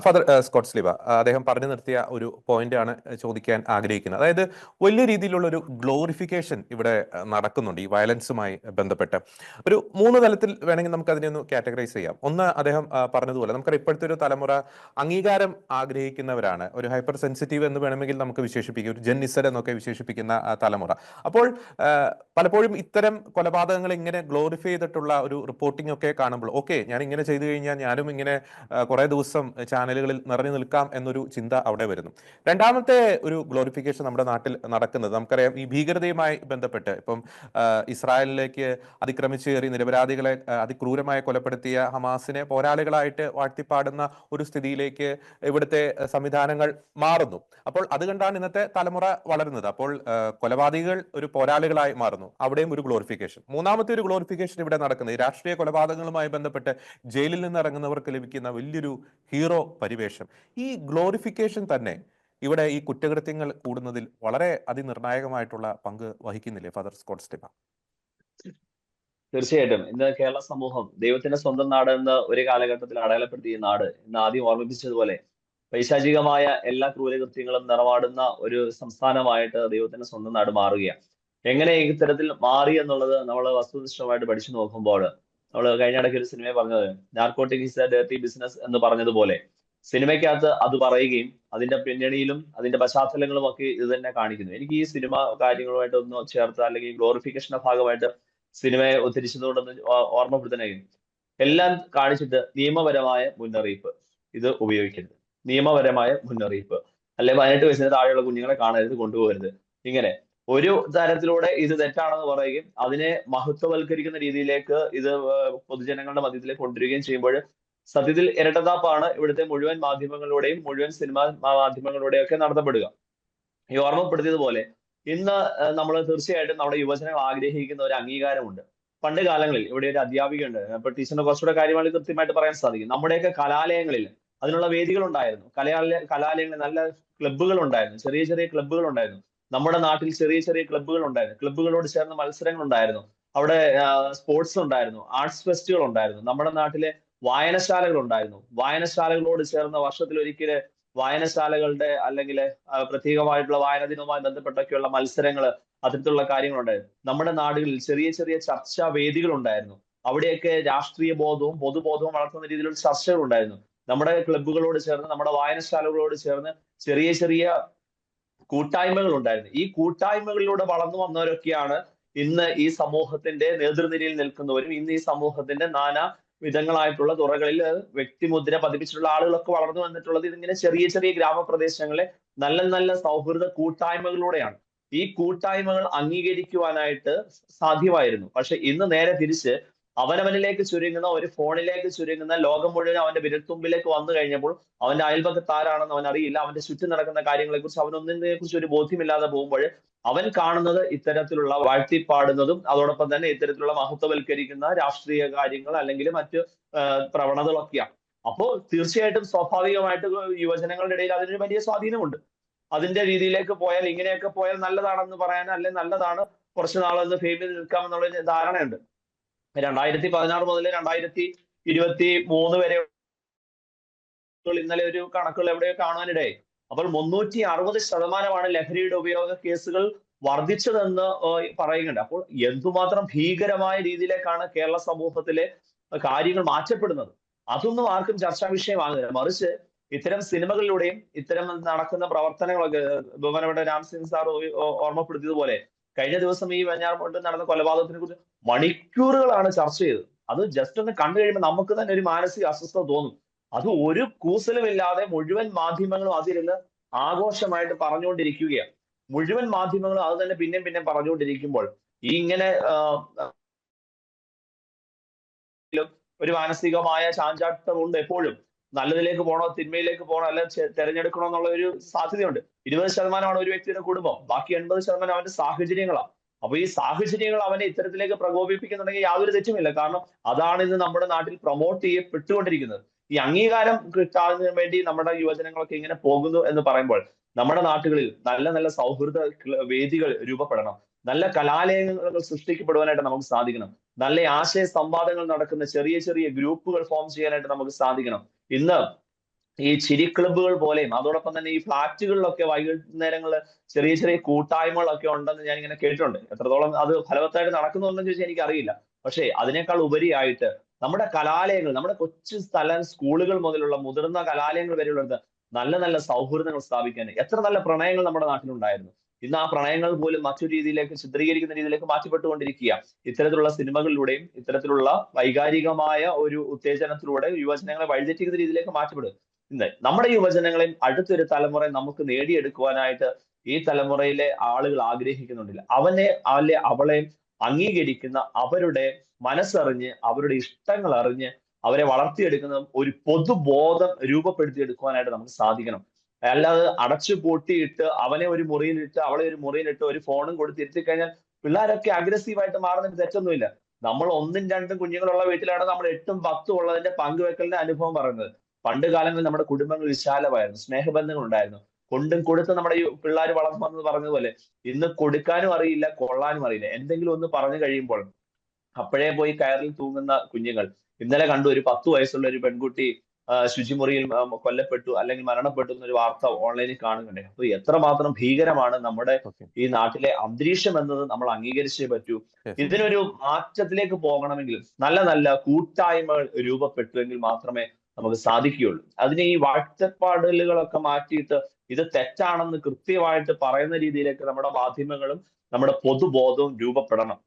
Father Scott Sleeba അദ്ദേഹം പറഞ്ഞു നിർത്തിയ ഒരു പോയിന്റ് ആണ് ചോദിക്കാൻ ആഗ്രഹിക്കുന്നത്. അതായത് വലിയ രീതിയിലുള്ള ഒരു ഗ്ലോറിഫിക്കേഷൻ ഇവിടെ നടക്കുന്നുണ്ട് ഈ വയലൻസുമായി ബന്ധപ്പെട്ട്. ഒരു 3 തലത്തിൽ വേണമെങ്കിൽ നമുക്ക് അതിനെ ഒന്ന് കാറ്റഗറൈസ് ചെയ്യാം. ഒന്ന്, അദ്ദേഹം പറഞ്ഞതുപോലെ നമുക്കറിയാം ഇപ്പോഴത്തെ ഒരു തലമുറ അംഗീകാരം ആഗ്രഹിക്കുന്നവരാണ്. ഒരു ഹൈപ്പർ സെൻസിറ്റീവ് എന്ന് വേണമെങ്കിൽ നമുക്ക് വിശേഷിപ്പിക്കും, ഒരു ജെന്നിസർ എന്നൊക്കെ വിശേഷിപ്പിക്കുന്ന തലമുറ. അപ്പോൾ പലപ്പോഴും ഇത്തരം കൊലപാതകങ്ങൾ ഇങ്ങനെ ഗ്ലോറിഫൈ ചെയ്തിട്ടുള്ള ഒരു റിപ്പോർട്ടിംഗ് ഒക്കെ കാണുമ്പോൾ ഓക്കെ, ഞാൻ ഇങ്ങനെ ചെയ്തു കഴിഞ്ഞാൽ ഞാനും ഇങ്ങനെ കുറെ ദിവസം ചാനലുകളിൽ നിറഞ്ഞു നിൽക്കാം എന്നൊരു ചിന്ത അവിടെ വരുന്നു. രണ്ടാമത്തെ ഒരു ഗ്ലോറിഫിക്കേഷൻ നമ്മുടെ നാട്ടിൽ നടക്കുന്നത് നമുക്കറിയാം, ഈ ഭീകരതയുമായി ബന്ധപ്പെട്ട് ഇപ്പം ഇസ്രായേലിലേക്ക് അതിക്രമിച്ച് കയറി നിരപരാധികളെ അതിക്രൂരമായി കൊലപ്പെടുത്തിയ ഹമാസിനെ പോരാളികളായിട്ട് വാഴ്ത്തിപ്പാടുന്ന ഒരു സ്ഥിതിയിലേക്ക് ഇവിടുത്തെ സംവിധാനങ്ങൾ മാറുന്നു. അപ്പോൾ അത് കണ്ടാണ് ഇന്നത്തെ തലമുറ വളരുന്നത്. അപ്പോൾ കൊലപാതകികൾ ഒരു പോരാളികളായി മാറുന്നു, അവിടെയും ഒരു ഗ്ലോറിഫിക്കേഷൻ. മൂന്നാമത്തെ ഒരു ഗ്ലോറിഫിക്കേഷൻ ഇവിടെ നടക്കുന്നത് ഈ രാഷ്ട്രീയ കൊലപാതകങ്ങളുമായി ബന്ധപ്പെട്ട് ജയിലിൽ നിന്ന് ഇറങ്ങുന്നവർക്ക് ലഭിക്കുന്ന വലിയൊരു ഹീറോ പരിവേഷം. ഈ ഗ്ലോറിഫിക്കേഷൻ തന്നെ ഇവിടെ ഈ കുറ്റകൃത്യങ്ങൾ കൂടുന്നതിൽ വളരെ അതിനിർണായകമായിട്ടുള്ള പങ്ക് വഹിക്കുന്നില്ലേ ഫാദർ സ്കോട്ട് സ്ലീബ? തീർച്ചയായിട്ടും ഇന്ന് കേരള സമൂഹം ദൈവത്തിന്റെ സ്വന്തം നാട് എന്ന ഒരു കാലഘട്ടത്തിൽ അടയാളപ്പെടുത്തിയ നാട് ഇന്ന് ആദ്യം ഓർമ്മിപ്പിച്ചതുപോലെ പൈശാചികമായ എല്ലാ ക്രൂരകൃത്യങ്ങളും നിറവാടുന്ന ഒരു സംസ്ഥാനമായിട്ട് ദൈവത്തിന്റെ സ്വന്തം നാട് മാറുകയാണ്. എങ്ങനെ ഇത്തരത്തിൽ മാറി എന്നുള്ളത് നമ്മൾ വസ്തുനിഷ്ഠമായിട്ട് പഠിച്ചു നോക്കുമ്പോൾ നമ്മൾ കഴിഞ്ഞ ഇടയ്ക്ക് ഒരു സിനിമ പറഞ്ഞത് narcotic is A dirty business എന്ന് പറഞ്ഞതുപോലെ സിനിമയ്ക്കകത്ത് അത് പറയുകയും അതിന്റെ പിന്നണിയിലും അതിന്റെ പശ്ചാത്തലങ്ങളും ഒക്കെ ഇത് തന്നെ കാണിക്കുന്നു. എനിക്ക് ഈ സിനിമ കാര്യങ്ങളുമായിട്ട് ഒന്ന് ചേർത്ത് അല്ലെങ്കിൽ ഗ്ലോറിഫിക്കേഷന്റെ ഭാഗമായിട്ട് സിനിമയെ ഉദ്ധരിച്ചതുകൊണ്ടൊന്ന് ഓർമ്മപ്പെടുത്താനായി എല്ലാം കാണിച്ചിട്ട് നിയമപരമായ മുന്നറിയിപ്പ് ഇത് ഉപയോഗിക്കരുത്, നിയമപരമായ മുന്നറിയിപ്പ്, അല്ലെ 18 വയസ്സിന് താഴെയുള്ള കുഞ്ഞുങ്ങളെ കാണരുത്, കൊണ്ടുപോകരുത്, ഇങ്ങനെ ഒരു തരത്തിലൂടെ ഇത് തെറ്റാണെന്ന് പറയുകയും അതിനെ മഹത്വവൽക്കരിക്കുന്ന രീതിയിലേക്ക് ഇത് പൊതുജനങ്ങളുടെ മധ്യത്തിലേക്ക് കൊണ്ടുവരികയും ചെയ്യുമ്പോൾ സത്യത്തിൽ ഇരട്ടത്താപ്പാണ് ഇവിടുത്തെ മുഴുവൻ മാധ്യമങ്ങളുടെയും മുഴുവൻ സിനിമാ മാധ്യമങ്ങളുടെയും ഒക്കെ നടത്തപ്പെടുക. ഈ ഓർമ്മപ്പെടുത്തിയതുപോലെ ഇന്ന് നമ്മൾ തീർച്ചയായിട്ടും നമ്മുടെ യുവജനങ്ങൾ ആഗ്രഹിക്കുന്ന ഒരു അംഗീകാരമുണ്ട്. പണ്ട് കാലങ്ങളിൽ ഇവിടെ ഒരു അധ്യാപിക ഉണ്ട്, ഇപ്പൊ ടീച്ചറിന്റെ കുറച്ചുകൂടെ കാര്യങ്ങൾ കൃത്യമായിട്ട് പറയാൻ സാധിക്കും. നമ്മുടെയൊക്കെ കലാലയങ്ങളിൽ അതിനുള്ള വേദികൾ ഉണ്ടായിരുന്നു. കലാലയങ്ങളിൽ നല്ല ക്ലബ്ബുകൾ ഉണ്ടായിരുന്നു, ചെറിയ ചെറിയ ക്ലബ്ബുകൾ ഉണ്ടായിരുന്നു. നമ്മുടെ നാട്ടിൽ ചെറിയ ചെറിയ ക്ലബ്ബുകൾ ഉണ്ടായിരുന്നു. ക്ലബ്ബുകളോട് ചേർന്ന് മത്സരങ്ങൾ ഉണ്ടായിരുന്നു. അവിടെ സ്പോർട്സ് ഉണ്ടായിരുന്നു, ആർട്സ് ഫെസ്റ്റുകൾ ഉണ്ടായിരുന്നു. നമ്മുടെ നാട്ടിലെ വായനശാലകൾ ഉണ്ടായിരുന്നു. വായനശാലകളോട് ചേർന്ന് വർഷത്തിലൊരിക്കല് വായനശാലകളുടെ അല്ലെങ്കിൽ പ്രത്യേകമായിട്ടുള്ള വായന ദിനവുമായി ബന്ധപ്പെട്ടൊക്കെയുള്ള മത്സരങ്ങൾ, അത്തരത്തിലുള്ള കാര്യങ്ങളുണ്ടായിരുന്നു. നമ്മുടെ നാടുകളിൽ ചെറിയ ചെറിയ ചർച്ചാ വേദികൾ ഉണ്ടായിരുന്നു. അവിടെയൊക്കെ രാഷ്ട്രീയ ബോധവും പൊതുബോധവും വളർത്തുന്ന രീതിയിലുള്ള ചർച്ചകൾ ഉണ്ടായിരുന്നു. നമ്മുടെ ക്ലബ്ബുകളോട് ചേർന്ന് നമ്മുടെ വായനശാലകളോട് ചേർന്ന് ചെറിയ ചെറിയ കൂട്ടായ്മകൾ ഉണ്ടായിരുന്നു. ഈ കൂട്ടായ്മകളിലൂടെ വളർന്നു വന്നവരൊക്കെയാണ് ഇന്ന് ഈ സമൂഹത്തിന്റെ നേതൃനിരയിൽ നിൽക്കുന്നവരും ഇന്ന് ഈ സമൂഹത്തിന്റെ നാനാ വിധങ്ങളായിട്ടുള്ള തുറകളിൽ വ്യക്തിമുദ്ര പതിപ്പിച്ചിട്ടുള്ള ആളുകളൊക്കെ വളർന്നു വന്നിട്ടുള്ളത് ഇതിങ്ങനെ ചെറിയ ചെറിയ ഗ്രാമപ്രദേശങ്ങളിലെ നല്ല നല്ല സൗഹൃദ കൂട്ടായ്മകളിലൂടെയാണ്. ഈ കൂട്ടായ്മകൾ അംഗീകരിക്കുവാനായിട്ട് സാധ്യമായിരുന്നു. പക്ഷെ ഇന്ന് നേരെ തിരിച്ച് അവനവനിലേക്ക് ചുരുങ്ങുന്ന ഒരു ഫോണിലേക്ക് ചുരുങ്ങുന്ന ലോകം മുഴുവൻ അവന്റെ വിരൽത്തുമ്പിലേക്ക് വന്നു കഴിഞ്ഞപ്പോൾ അവന്റെ അയൽപക്കത്ത് ആരാണെന്ന് അവൻ അറിയില്ല. അവന്റെ ചുറ്റും നടക്കുന്ന കാര്യങ്ങളെ കുറിച്ച് അവനൊന്നിനെ കുറിച്ച് ഒരു ബോധ്യമില്ലാതെ പോകുമ്പോൾ അവൻ കാണുന്നത് ഇത്തരത്തിലുള്ള വാഴ്ത്തിപ്പാടുന്നതും അതോടൊപ്പം തന്നെ ഇത്തരത്തിലുള്ള മഹത്വവൽക്കരിക്കുന്ന രാഷ്ട്രീയ കാര്യങ്ങൾ അല്ലെങ്കിൽ മറ്റ് പ്രവണതകളൊക്കെയാണ്. അപ്പോൾ തീർച്ചയായിട്ടും സ്വാഭാവികമായിട്ട് യുവജനങ്ങളുടെ ഇടയിൽ അതിനൊരു വലിയ സ്വാധീനമുണ്ട്. അതിന്റെ രീതിയിലേക്ക് പോയാൽ ഇങ്ങനെയൊക്കെ പോയാൽ നല്ലതാണെന്ന് പറയാൻ, അല്ലെങ്കിൽ നല്ലതാണ് കുറച്ച് നാളൊന്ന് ഫെയിമിൽ നിൽക്കാമെന്നുള്ള ധാരണയുണ്ട്. 2016 മുതൽ 2023 വരെ ഇന്നലെ ഒരു കണക്കുകൾ എവിടെയോ കാണാനിടയായി. അപ്പോൾ 360% ലഹരിയുടെ ഉപയോഗ കേസുകൾ വർദ്ധിച്ചതെന്ന് പറയുന്നുണ്ട്. അപ്പോൾ എന്തുമാത്രം ഭീകരമായ രീതിയിലേക്കാണ് കേരള സമൂഹത്തിലെ കാര്യങ്ങൾ മാറ്റപ്പെടുന്നത്. അതൊന്നും ആർക്കും ചർച്ചാ വിഷയമാകുന്നില്ല. മറിച്ച് ഇത്തരം സിനിമകളിലൂടെയും ഇത്തരം നടക്കുന്ന പ്രവർത്തനങ്ങളൊക്കെ ബഹുമാനപ്പെട്ട രാംസിംഗ് സാർ ഓർമ്മപ്പെടുത്തിയതുപോലെ കഴിഞ്ഞ ദിവസം ഈ വെഞ്ഞാറമൂട്ട് നടന്ന കൊലപാതകത്തിനെ കുറിച്ച് മണിക്കൂറുകളാണ് ചർച്ച ചെയ്തത്. അത് ജസ്റ്റ് ഒന്ന് കണ്ടു കഴിയുമ്പോൾ നമുക്ക് തന്നെ ഒരു മാനസിക അസ്വസ്ഥത തോന്നും. അത് ഒരു കൂസലുമില്ലാതെ മുഴുവൻ മാധ്യമങ്ങളും അതിരുന്ന് ആഘോഷമായിട്ട് പറഞ്ഞുകൊണ്ടിരിക്കുകയാണ്. മുഴുവൻ മാധ്യമങ്ങളും അത് തന്നെ പിന്നെയും പിന്നെയും പറഞ്ഞുകൊണ്ടിരിക്കുമ്പോൾ ഈ ഇങ്ങനെ ഒരു മാനസികമായ ചാഞ്ചാട്ടമുണ്ട്. എപ്പോഴും നല്ലതിലേക്ക് പോകണോ തിന്മയിലേക്ക് പോകണോ അല്ല തെരഞ്ഞെടുക്കണോ എന്നുള്ള ഒരു സാധ്യതയുണ്ട്. 20% ഒരു വ്യക്തിയുടെ കുടുംബം, ബാക്കി 80% അവന്റെ സാഹചര്യങ്ങളാണ്. അപ്പൊ ഈ സാഹചര്യങ്ങൾ അവനെ ഇത്തരത്തിലേക്ക് പ്രകോപിപ്പിക്കുന്നുണ്ടെങ്കിൽ യാതൊരു തെറ്റുമില്ല. കാരണം അതാണ് ഇന്ന് നമ്മുടെ നാട്ടിൽ പ്രൊമോട്ട് ചെയ്യപ്പെട്ടുകൊണ്ടിരിക്കുന്നത്. ഈ അംഗീകാരം കിട്ടാൻ വേണ്ടി നമ്മുടെ യുവജനങ്ങളൊക്കെ ഇങ്ങനെ പോകുന്നു എന്ന് പറയുമ്പോൾ നമ്മുടെ നാട്ടുകളിൽ നല്ല നല്ല സൗഹൃദ വേദികൾ രൂപപ്പെടണം, നല്ല കലാലയങ്ങൾ സൃഷ്ടിക്കപ്പെടുവാനായിട്ട് നമുക്ക് സാധിക്കണം, നല്ല ആശയ സംവാദങ്ങൾ നടക്കുന്ന ചെറിയ ചെറിയ ഗ്രൂപ്പുകൾ ഫോം ചെയ്യാനായിട്ട് നമുക്ക് സാധിക്കണം. ഇന്ന് ഈ ചിരി ക്ലബ്ബുകൾ പോലെയും അതോടൊപ്പം തന്നെ ഈ ഫ്ലാറ്റുകളിലൊക്കെ വൈകുന്നേരങ്ങളിൽ ചെറിയ ചെറിയ കൂട്ടായ്മകളൊക്കെ ഉണ്ടെന്ന് ഞാൻ ഇങ്ങനെ കേട്ടിട്ടുണ്ട്. എത്രത്തോളം അത് ഫലവത്തായിട്ട് നടക്കുന്നുണ്ടെന്ന് ചോദിച്ചാൽ എനിക്കറിയില്ല. പക്ഷേ അതിനേക്കാൾ ഉപരിയായിട്ട് നമ്മുടെ കലാലയങ്ങൾ, നമ്മുടെ കൊച്ചു സ്ഥല സ്കൂളുകൾ മുതലുള്ള മുതിർന്ന കലാലയങ്ങൾ വരെയുള്ളത് നല്ല നല്ല സൗഹൃദങ്ങൾ സ്ഥാപിക്കാൻ എത്ര നല്ല പ്രണയങ്ങൾ നമ്മുടെ നാട്ടിലുണ്ടായിരുന്നു. ഇന്ന് ആ പ്രണയങ്ങൾ പോലും മറ്റൊരു രീതിയിലേക്ക് ചിത്രീകരിക്കുന്ന രീതിയിലേക്ക് മാറ്റപ്പെട്ടുകൊണ്ടിരിക്കുക. ഇത്തരത്തിലുള്ള സിനിമകളിലൂടെയും ഇത്തരത്തിലുള്ള വൈകാരികമായ ഒരു ഉത്തേജനത്തിലൂടെ യുവജനങ്ങളെ വഴിതെറ്റിക്കുന്ന രീതിയിലേക്ക് മാറ്റപ്പെടുക. ഇന്ന് നമ്മുടെ യുവജനങ്ങളെയും അടുത്തൊരു തലമുറ നമുക്ക് നേടിയെടുക്കുവാനായിട്ട് ഈ തലമുറയിലെ ആളുകൾ ആഗ്രഹിക്കുന്നുണ്ടില്ല. അവനെ അല്ലെ അവളെ അംഗീകരിക്കുന്ന, അവരുടെ മനസ്സറിഞ്ഞ് അവരുടെ ഇഷ്ടങ്ങൾ അറിഞ്ഞ് അവരെ വളർത്തിയെടുക്കുന്ന ഒരു പൊതുബോധം രൂപപ്പെടുത്തിയെടുക്കുവാനായിട്ട് നമുക്ക് സാധിക്കണം. അല്ലാതെ അടച്ചു പൂട്ടിയിട്ട് അവനെ ഒരു മുറിയിലിട്ട് അവളെ ഒരു മുറിയിലിട്ട് ഒരു ഫോണും കൊടുത്ത് ഇരുത്തി കഴിഞ്ഞാൽ പിള്ളേരൊക്കെ അഗ്രസീവായിട്ട് മാറുന്നതിന് തെറ്റൊന്നുമില്ല. നമ്മൾ 1ഉം 2ഉം കുഞ്ഞുങ്ങളുള്ള വീട്ടിലാണ് നമ്മൾ 8ഉം 10ഉം ഉള്ളതിന്റെ പങ്കുവെക്കലിന്റെ അനുഭവം പറയുന്നത്. പണ്ട് കാലങ്ങളിൽ നമ്മുടെ കുടുംബങ്ങൾ വിശാലമായിരുന്നു, സ്നേഹബന്ധങ്ങൾ ഉണ്ടായിരുന്നു. കൊണ്ടും കൊടുത്തും നമ്മുടെ ഈ പിള്ളേർ വളർന്നു വന്നത് പറഞ്ഞതുപോലെ ഇന്ന് കൊടുക്കാനും അറിയില്ല, കൊള്ളാനും അറിയില്ല. എന്തെങ്കിലും ഒന്ന് പറഞ്ഞു കഴിയുമ്പോൾ അപ്പോഴേ പോയി കയറിൽ തൂങ്ങുന്ന കുഞ്ഞുങ്ങൾ. ഇന്നലെ കണ്ടു ഒരു 10 വയസ്സുള്ള ഒരു പെൺകുട്ടി ശുചിമുറിയിൽ കൊല്ലപ്പെട്ടു അല്ലെങ്കിൽ മരണപ്പെട്ടു എന്നൊരു വാർത്ത ഓൺലൈനിൽ കാണുന്നുണ്ട്. അപ്പൊ എത്രമാത്രം ഭീകരമാണ് നമ്മുടെ ഓക്കെ. ഈ നാട്ടിലെ അന്തരീക്ഷം എന്നത് നമ്മൾ അംഗീകരിച്ചേ പറ്റൂ. യെസ്. ഇതിനൊരു മാറ്റത്തിലേക്ക് പോകണമെങ്കിൽ നല്ല നല്ല കൂട്ടായ്മകൾ രൂപപ്പെട്ടുവെങ്കിൽ മാത്രമേ നമുക്ക് സാധിക്കുകയുള്ളൂ. അതിന് ഈ വാഴ്ചപ്പാടലുകളൊക്കെ മാറ്റിയിട്ട് ഇത് തെറ്റാണെന്ന് കൃത്യമായിട്ട് പറയുന്ന രീതിയിലേക്ക് നമ്മുടെ മാധ്യമങ്ങളും നമ്മുടെ പൊതുബോധവും രൂപപ്പെടണം.